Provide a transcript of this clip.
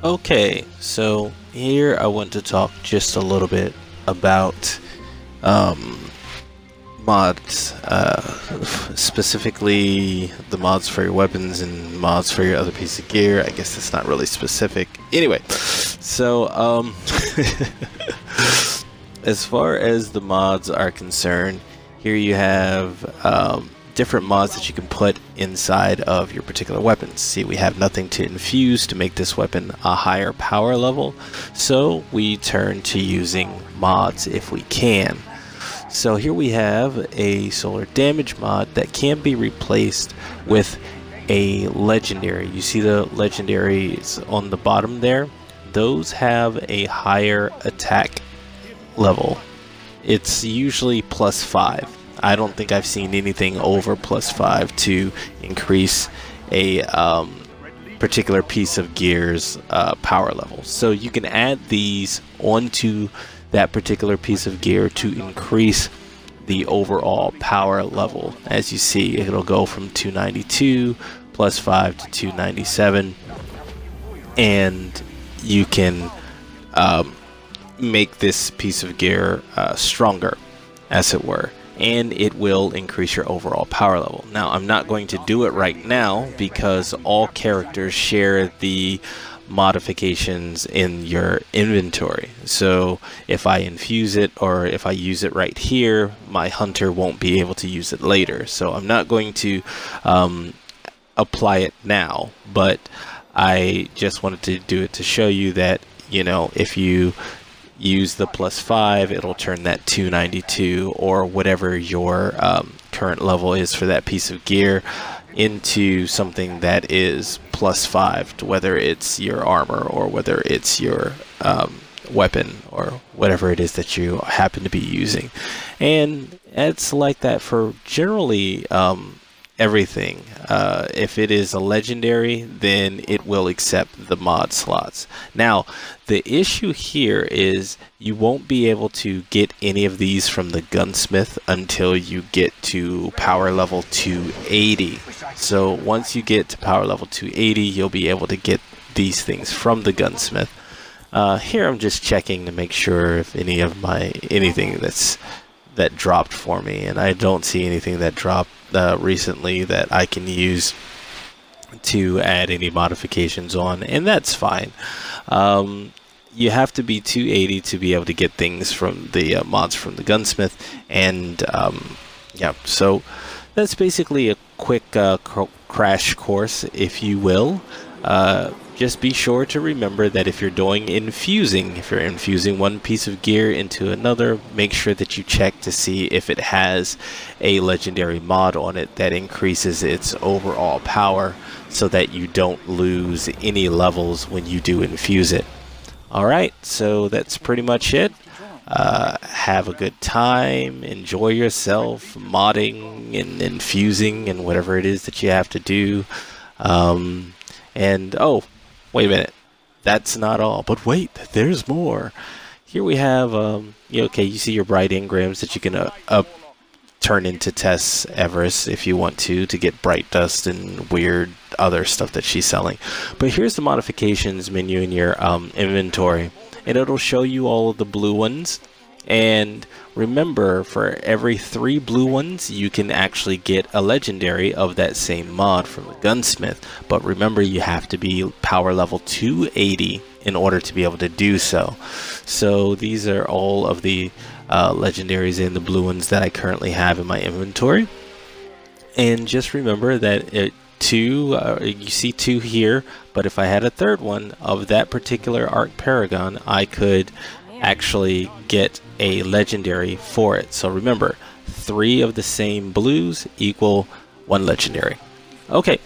Okay, so here I want to talk just a little bit about um, mods, specifically the mods for your weapons and mods for your other piece of gear. I guess that's not really specific. Anyway, so as far as the mods are concerned, here you have different mods that you can put inside of your particular weapons. See, we have nothing to infuse to make this weapon a higher power level, so we turn to using mods if we can. So here we have a solar damage mod that can be replaced with a legendary. You see the legendaries on the bottom there? Those have a higher attack level. It's usually +5. I don't think I've seen anything over +5 to increase a particular piece of gear's power level. So you can add these onto that particular piece of gear to increase the overall power level. As you see, it'll go from 292 +5 to 297, and you can make this piece of gear stronger, as it were, and it will increase your overall power level. Now, I'm not going to do it right now because all characters share the modifications in your inventory. So if I infuse it or if I use it right here, my hunter won't be able to use it later. So I'm not going to apply it now, but I just wanted to do it to show you that, you know, if you use the +5, it'll turn that 292 or whatever your current level is for that piece of gear into something that is +5, to whether it's your armor or whether it's your weapon or whatever it is that you happen to be using. And it's like that for generally everything. If it is a legendary, then it will accept the mod slots. Now, the issue here is you won't be able to get any of these from the gunsmith until you get to power level 280. So once you get to power level 280, you'll be able to get these things from the gunsmith. Here I'm just checking to make sure if anything that dropped for me, and I don't see anything that dropped recently that I can use to add any modifications on, and that's fine. You have to be 280 to be able to get things from the mods from the gunsmith, and yeah, so that's basically a quick crash course, if you will. Just be sure to remember that if you're infusing one piece of gear into another, make sure that you check to see if it has a legendary mod on it that increases its overall power so that you don't lose any levels when you do infuse it. Alright, so that's pretty much it. Have a good time, enjoy yourself, modding and infusing and whatever it is that you have to do. And oh, wait a minute, that's not all, but wait, there's more. Here we have, you see your bright engrams that you can turn into Tess Everest if you want to get bright dust and weird other stuff that she's selling. But here's the modifications menu in your inventory, and it'll show you all of the blue ones. And remember, for every 3 blue ones, you can actually get a legendary of that same mod from the gunsmith. But remember, you have to be power level 280 in order to be able to do so. So these are all of the legendaries and the blue ones that I currently have in my inventory. And just remember that you see 2 here, but if I had a 3rd one of that particular Arc Paragon, I could actually get a legendary for it. So remember, 3 of the same blues equal 1 legendary. Okay,